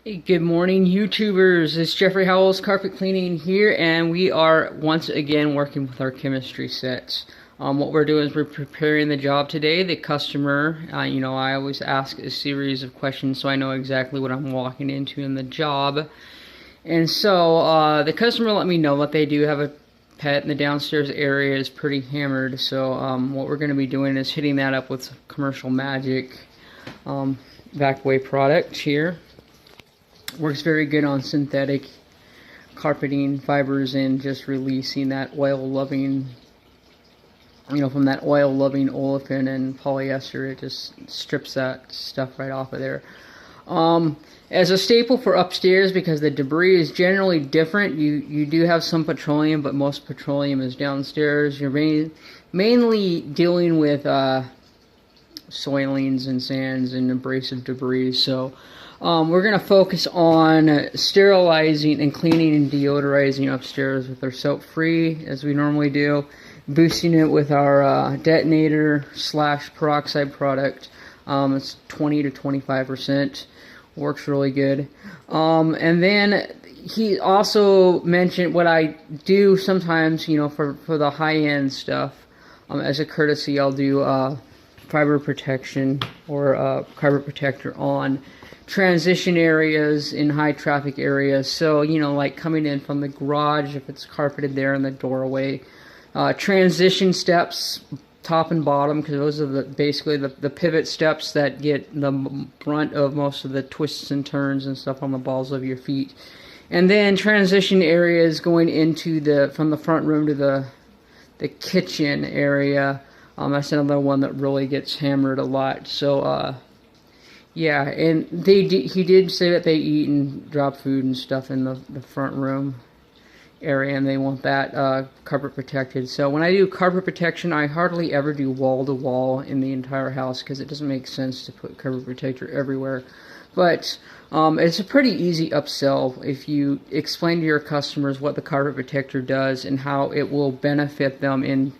Hey, good morning, YouTubers. It's Geoffrey Howells Carpet Cleaning here, and we are once again working with our chemistry sets. What we're doing is we're preparing the job today. The customer, I always ask a series of questions so I know exactly what I'm walking into in the job. And so the customer let me know that they do have a pet, and the downstairs area is pretty hammered. So what we're going to be doing is hitting that up with Commercial Magic back away product here. Works very good on synthetic carpeting fibers and just releasing that oil-loving, from that oil-loving olefin and polyester. It just strips that stuff right off of there. As a staple for upstairs, because the debris is generally different, you do have some petroleum, but most petroleum is downstairs. You're mainly dealing with soilings and sands and abrasive debris. So we're going to focus on sterilizing and cleaning and deodorizing upstairs with our soap-free, as we normally do, boosting it with our detonator / peroxide product. It's 20 to 25%. Works really good. And then he also mentioned what I do sometimes, for the high-end stuff. As a courtesy, I'll do fiber protection or carpet protector on transition areas in high traffic areas. So, like coming in from the garage, if it's carpeted there in the doorway. Transition steps, top and bottom, because those are basically the pivot steps that get the brunt of most of the twists and turns and stuff on the balls of your feet. And then transition areas going into from the front room to the kitchen area. That's another one that really gets hammered a lot. So, yeah, and he did say that they eat and drop food and stuff in the front room area, and they want that carpet protected. So when I do carpet protection, I hardly ever do wall-to-wall in the entire house, because it doesn't make sense to put carpet protector everywhere. But it's a pretty easy upsell if you explain to your customers what the carpet protector does and how it will benefit them in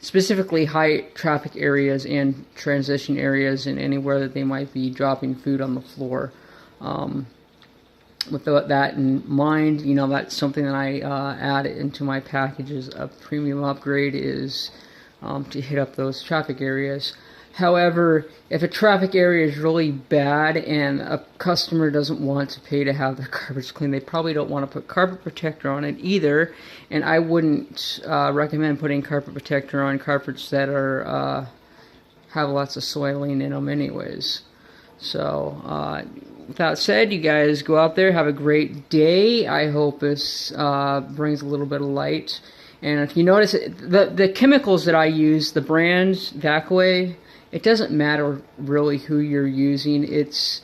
specifically high traffic areas and transition areas, and anywhere that they might be dropping food on the floor. With that in mind, that's something that I add into my packages. A premium upgrade is to hit up those traffic areas. However, if a traffic area is really bad and a customer doesn't want to pay to have their carpets cleaned, they probably don't want to put carpet protector on it either. And I wouldn't recommend putting carpet protector on carpets that are have lots of soiling in them anyways. So, with that said, you guys go out there, have a great day. I hope this brings a little bit of light. And if you notice, the chemicals that I use, the brands, Vakaway, it doesn't matter really who you're using. It's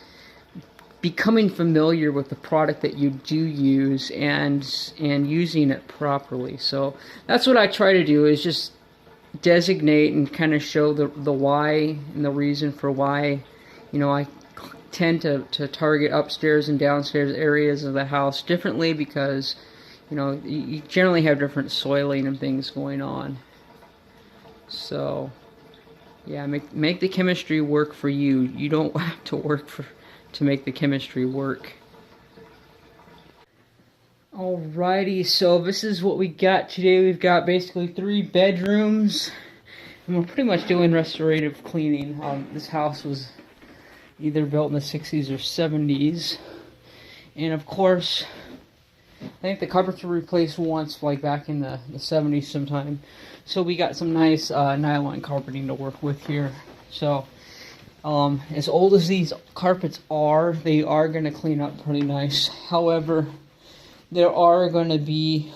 becoming familiar with the product that you do use and using it properly. So that's what I try to do, is just designate and kind of show the why and the reason for why, I tend to target upstairs and downstairs areas of the house differently, because you generally have different soiling and things going on. So yeah, make the chemistry work for you. You don't have to work to make the chemistry work. Alrighty, so this is what we got today. We've got basically 3 bedrooms, and we're pretty much doing restorative cleaning. This house was either built in the 60s or 70s, and of course, I think the carpets were replaced once, like back in the 70s sometime. So we got some nice nylon carpeting to work with here. So as old as these carpets are, they are going to clean up pretty nice. However, there are going to be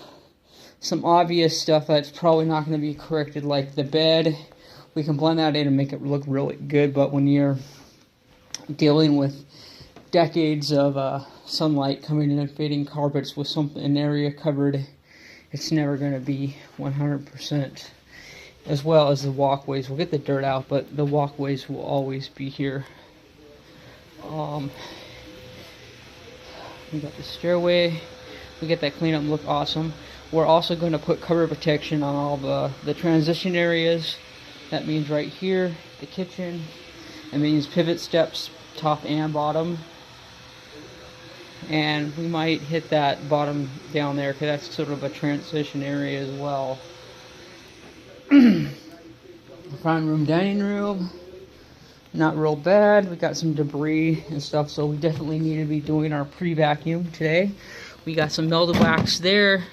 some obvious stuff that's probably not going to be corrected, like the bed. We can blend that in and make it look really good, but when you're dealing with decades of sunlight coming in and fading carpets with an area covered, it's never going to be 100%. As well as the walkways. We'll get the dirt out, but the walkways will always be here. We got the stairway. We get that cleanup look awesome. We're also going to put cover protection on all the transition areas. That means right here, the kitchen. It means pivot steps, top and bottom. and we might hit that bottom down there because that's sort of a transition area as well. Front room, dining room, not real bad. We got some debris and stuff, so we definitely need to be doing our pre-vacuum today. We got some melted wax there,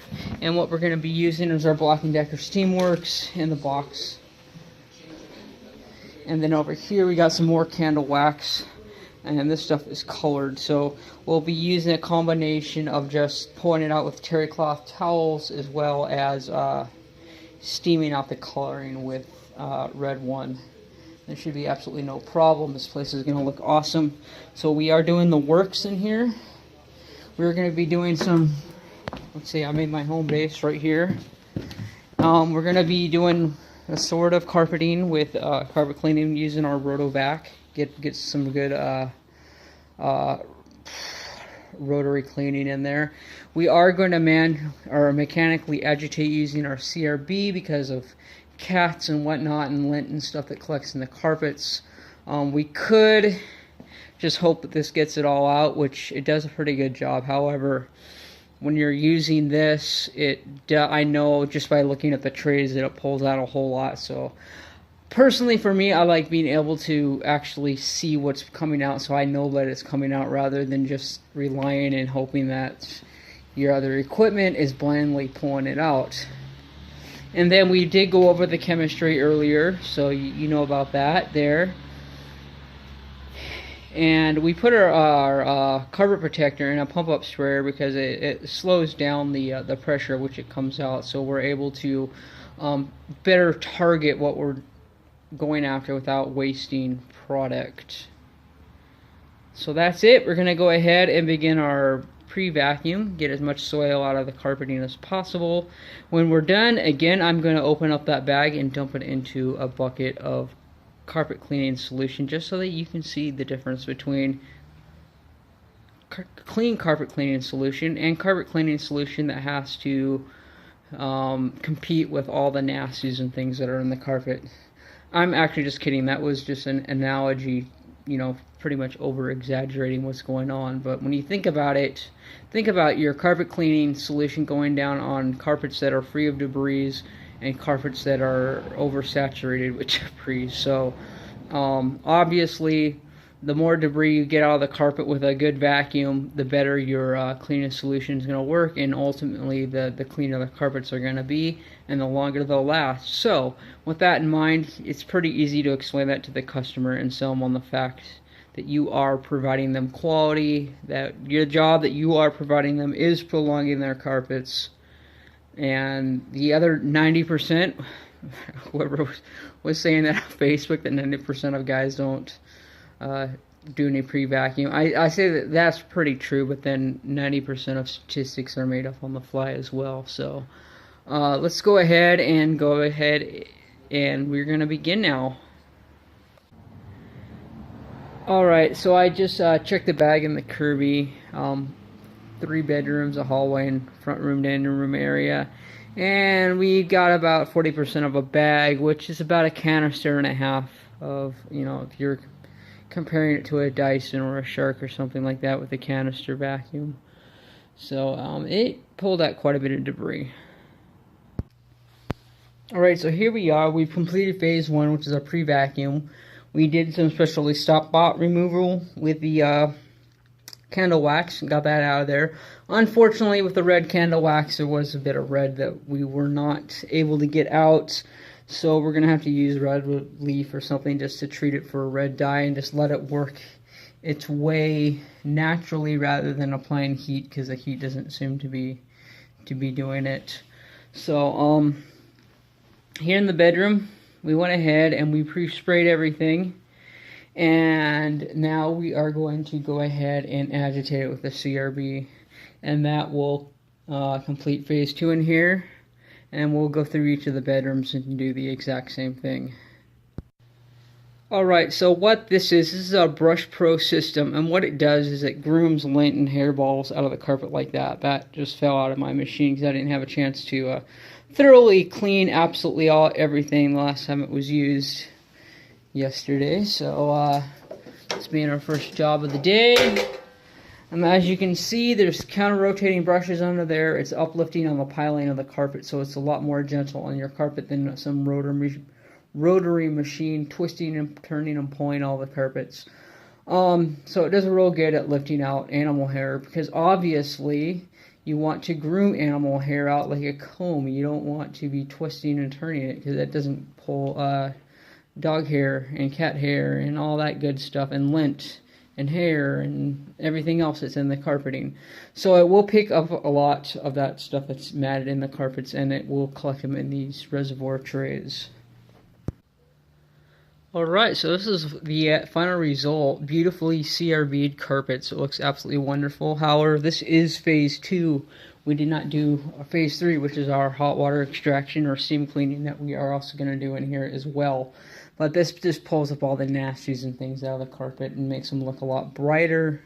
and what we're going to be using is our Black & Decker Steamworks in the box. And then over here we got some more candle wax, and this stuff is colored, so we'll be using a combination of just pulling it out with terry cloth towels as well as steaming out the coloring with red one. There should be absolutely no problem. This place is going to look awesome. So we are doing the works in here. We're going to be doing some, let's see, I made my home base right here. We're going to be doing a sort of carpeting with carpet cleaning using our Rotovac. Get some good rotary cleaning in there. We are going to mechanically agitate using our CRB because of cats and whatnot and lint and stuff that collects in the carpets. We could just hope that this gets it all out, which it does a pretty good job. However, when you're using this, I know just by looking at the trays that it pulls out a whole lot. So personally for me, I like being able to actually see what's coming out, so I know that it's coming out rather than just relying and hoping that your other equipment is blindly pulling it out. And then we did go over the chemistry earlier, so you know about that there. And we put our carpet protector in a pump-up sprayer because it slows down the pressure at which it comes out, so we're able to better target what we're going after without wasting product. So that's it. We're going to go ahead and begin our pre-vacuum, get as much soil out of the carpeting as possible. When we're done, again, I'm going to open up that bag and dump it into a bucket of carpet cleaning solution just so that you can see the difference between clean carpet cleaning solution and carpet cleaning solution that has to compete with all the nasties and things that are in the carpet. I'm actually just kidding. That was just an analogy, you know, pretty much over exaggerating what's going on. But when you think about it, think about your carpet cleaning solution going down on carpets that are free of debris and carpets that are oversaturated with debris. So obviously the more debris you get out of the carpet with a good vacuum, the better your cleaning solution is going to work, and ultimately the cleaner the carpets are going to be and the longer they'll last. So with that in mind, it's pretty easy to explain that to the customer and sell them on the fact that you are providing them quality, that your job that you are providing them is prolonging their carpets. And the other 90%, whoever was saying that on Facebook, that 90% of guys don't do any pre-vacuum. I say that that's pretty true, but then 90% of statistics are made up on the fly as well. So let's go ahead and we're going to begin now. Alright, so I just checked the bag in the Kirby. 3 bedrooms, a hallway, and front room, dining room area. And we got about 40% of a bag, which is about a canister and a half of, you know, if you're comparing it to a Dyson or a Shark or something like that with a canister vacuum. So it pulled out quite a bit of debris. Alright, so here we are. We've completed phase 1, which is our pre-vacuum. We did some specialty stop bot removal with the candle wax and got that out of there. Unfortunately, with the red candle wax, there was a bit of red that we were not able to get out, so we're gonna have to use red leaf or something just to treat it for a red dye and just let it work its way naturally rather than applying heat, because the heat doesn't seem to be doing it. So here in the bedroom, we went ahead and we pre-sprayed everything. And now we are going to go ahead and agitate it with the CRB, and that will complete phase 2 in here, and we'll go through each of the bedrooms and do the exact same thing. Alright, so what this is a Brush Pro system, and what it does is it grooms lint and hairballs out of the carpet like that. That just fell out of my machine because I didn't have a chance to thoroughly clean absolutely everything the last time it was used yesterday. So this being our first job of the day, And as you can see, there's counter-rotating brushes under there. It's uplifting on the piling of the carpet, so it's a lot more gentle on your carpet than some rotary machine twisting and turning and pulling all the carpets. So it does real good at lifting out animal hair, because obviously you want to groom animal hair out like a comb. You don't want to be twisting and turning it, because that doesn't pull dog hair and cat hair and all that good stuff, and lint and hair and everything else that's in the carpeting. So it will pick up a lot of that stuff that's matted in the carpets, and it will collect them in these reservoir trays. Alright, so this is the final result. Beautifully CRB'd carpets. It looks absolutely wonderful. However, this is phase 2. We did not do phase 3, which is our hot water extraction or steam cleaning that we are also going to do in here as well. But this just pulls up all the nasties and things out of the carpet and makes them look a lot brighter.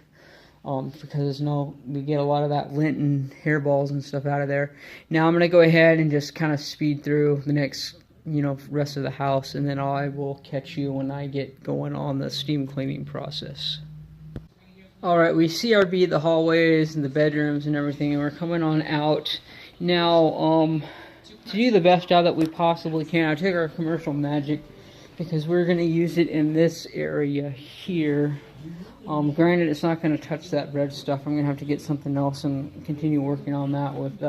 Because we get a lot of that lint and hairballs and stuff out of there. Now I'm going to go ahead and just kind of speed through the next rest of the house, and then I will catch you when I get going on the steam cleaning process. Alright, we CRB'd the hallways and the bedrooms and everything, and we're coming on out. Now, to do the best job that we possibly can, I took our commercial magic, because we're going to use it in this area here. Granted, it's not going to touch that red stuff. I'm going to have to get something else and continue working on that with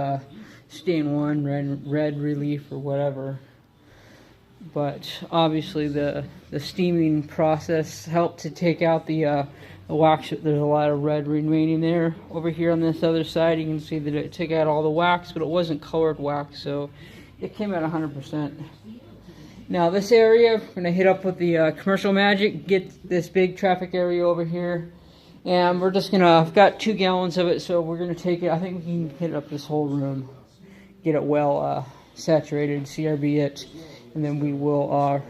stain 1, red relief, or whatever. But obviously the steaming process helped to take out the wax. There's a lot of red remaining there. Over here on this other side, you can see that it took out all the wax, but it wasn't colored wax, so it came out 100%. Now this area, we're going to hit up with the commercial magic, get this big traffic area over here, and we're just going to, I've got 2 gallons of it, so we're going to take it, I think we can hit up this whole room, get it well saturated, CRB it, and then we will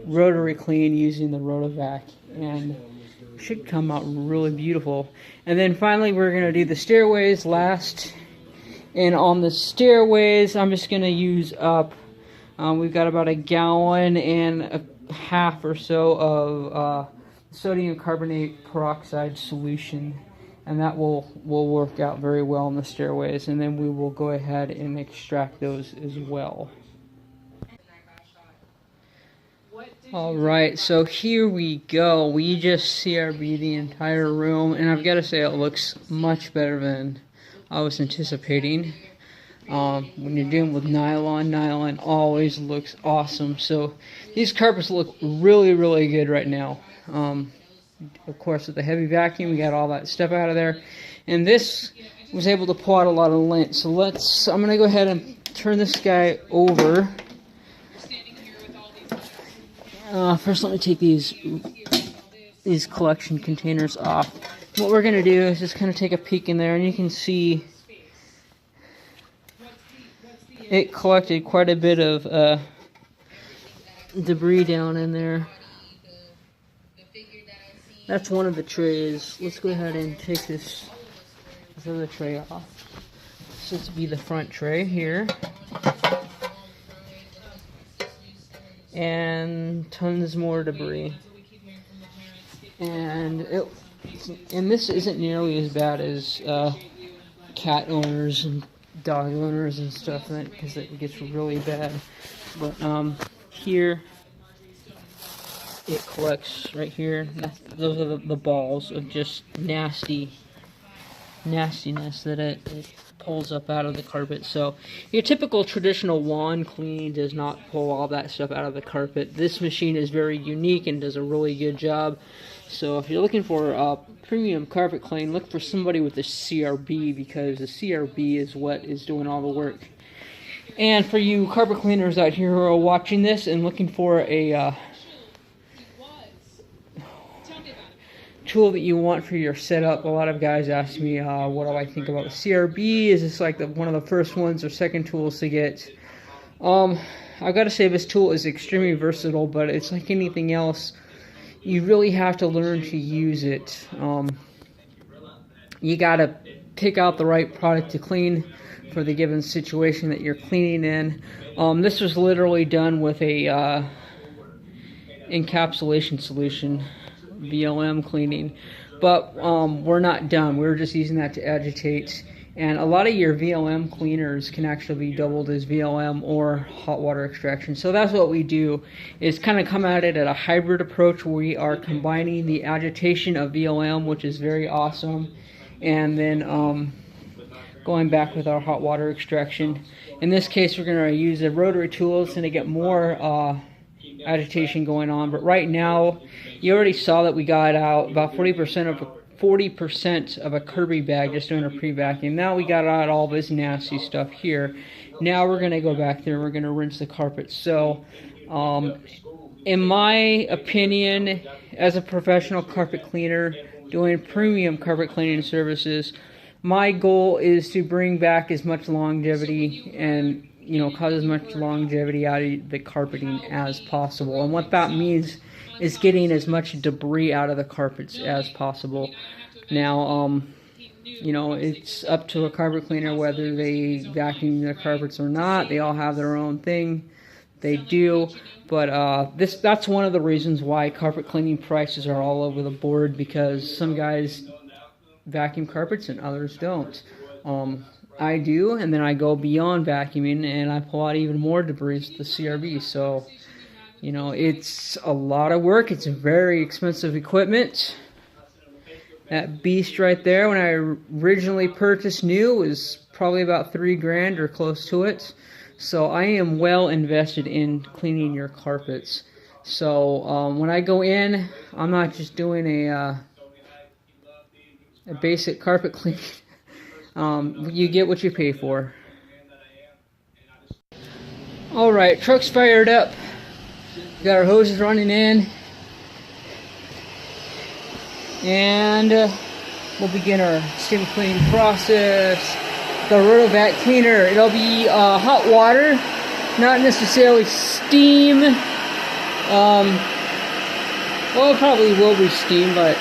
rotary clean using the Rotovac, and it should come out really beautiful. And then finally we're going to do the stairways last, and on the stairways I'm just going to use up, we've got about 1.5 gallons or so of sodium carbonate peroxide solution, and that will work out very well on the stairways, and then we will go ahead and extract those as well. Alright, so here we go. We just CRB the entire room, and I've got to say it looks much better than I was anticipating. When you're dealing with nylon always looks awesome. So these carpets look really, really good right now. Of course, with the heavy vacuum, we got all that stuff out of there. And this was able to pull out a lot of lint. So I'm going to go ahead and turn this guy over. First, let me take these collection containers off. What we're going to do is just kind of take a peek in there, and you can see it collected quite a bit of debris down in there. That's one of the trays. Let's go ahead and take this other tray off. So this will be the front tray here. And tons more debris. And this isn't nearly as bad as cat owners and dog owners and stuff, because it gets really bad. But here it collects right here. Those are the balls of just nastiness that it pulls up out of the carpet. So your typical traditional wand clean does not pull all that stuff out of the carpet. This machine is very unique and does a really good job. So if you're looking for a premium carpet clean, look for somebody with a CRB, because the CRB is what is doing all the work. And for you carpet cleaners out here who are watching this and looking for a tool that you want for your setup, a lot of guys ask me, what do I think about the CRB? Is this like one of the first ones or second tools to get? I've got to say this tool is extremely versatile, but it's like anything else. You really have to learn to use it. You got to pick out the right product to clean for the given situation that you're cleaning in. This was literally done with a encapsulation solution, VLM cleaning, but we're not done. We're just using that to agitate. And a lot of your VLM cleaners can actually be doubled as VLM or hot water extraction. So that's what we do, is kind of come at it at a hybrid approach where we are combining the agitation of VLM, which is very awesome, and then going back with our hot water extraction. In this case, we're going to use a rotary tool to get more agitation going on. But right now, you already saw that we got out about 40% of a Kirby bag just doing a pre-vacuum. Now we got out all this nasty stuff here. Now we're going to go back there and we're going to rinse the carpet. So, in my opinion, as a professional carpet cleaner doing premium carpet cleaning services, my goal is to bring back as much longevity and, you know, cause as much longevity out of the carpeting as possible. And what that means is getting as much debris out of the carpets as possible. Now, you know, it's up to a carpet cleaner whether they vacuum their carpets or not. They all have their own thing. They do. But that's one of the reasons why carpet cleaning prices are all over the board, because some guys vacuum carpets and others don't. I do, and then I go beyond vacuuming and I pull out even more debris with the CRB. So, you know, it's a lot of work. It's very expensive equipment. That beast right there, when I originally purchased new, was probably about $3,000 or close to it. So I am well invested in cleaning your carpets. So when I go in, I'm not just doing a basic carpet cleaning. You get what you pay for. Alright, truck's fired up. Got our hoses running in. And we'll begin our steam cleaning process. The Rotovac cleaner, it'll be hot water, not necessarily steam. Well, it probably will be steam, but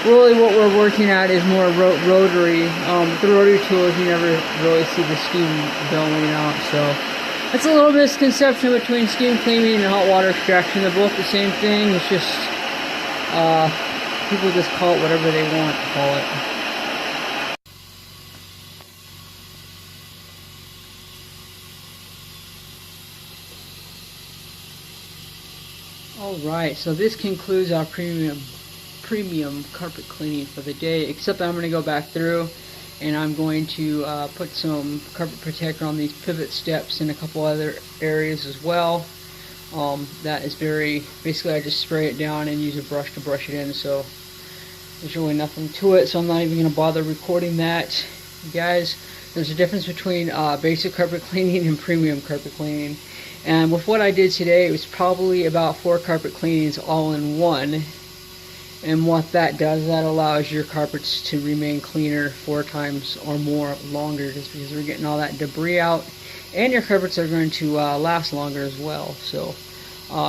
really what we're working at is more rotary. The rotary tools, you never really see the steam billowing out, so that's a little misconception between steam cleaning and hot water extraction. They're both the same thing. It's just people just call it whatever they want to call it. Alright, so this concludes our premium carpet cleaning for the day, except I'm going to go back through and I'm going to put some carpet protector on these pivot steps and a couple other areas as well. That is basically I just spray it down and use a brush to brush it in, so there's really nothing to it, so I'm not even going to bother recording that. You guys, there's a difference between basic carpet cleaning and premium carpet cleaning. And with what I did today, it was probably about 4 carpet cleanings all in one. And what that does, that allows your carpets to remain cleaner 4 times or more longer, just because we're getting all that debris out. And your carpets are going to last longer as well. So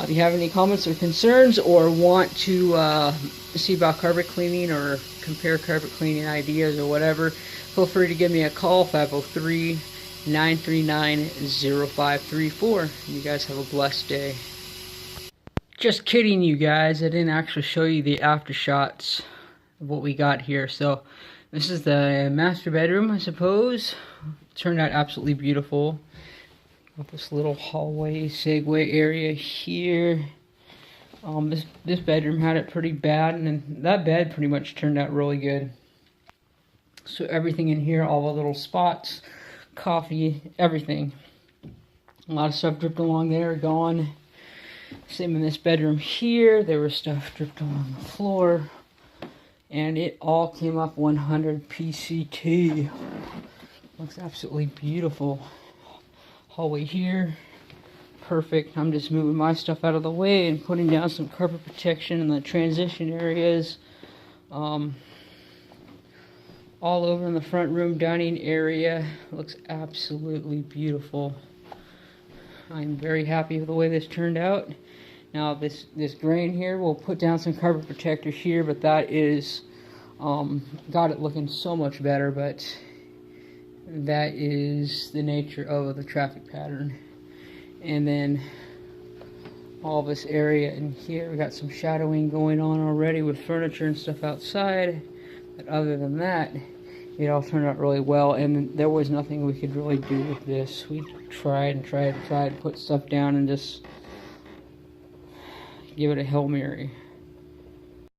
if you have any comments or concerns, or want to see about carpet cleaning or compare carpet cleaning ideas or whatever, feel free to give me a call, 503-939-0534. You guys have a blessed day. Just kidding, you guys. I didn't actually show you the after shots of what we got here. So this is the master bedroom, I suppose. It turned out absolutely beautiful. Got this little hallway segue area here. This bedroom had it pretty bad, and then that bed pretty much turned out really good. So everything in here, all the little spots, coffee, everything. A lot of stuff dripped along there, gone. Same in this bedroom here. There was stuff dripped along the floor. And it all came up 100 PCT. Looks absolutely beautiful. Hallway here. Perfect. I'm just moving my stuff out of the way and putting down some carpet protection in the transition areas. All over in the front room dining area. Looks absolutely beautiful. I'm very happy with the way this turned out. Now this grain here, we'll put down some carpet protector here, but that is got it looking so much better, but that is the nature of the traffic pattern. And then all this area in here, we got some shadowing going on already with furniture and stuff outside. But other than that, it all turned out really well, and there was nothing we could really do with this. We tried and tried and tried to put stuff down and just give it a Hail Mary.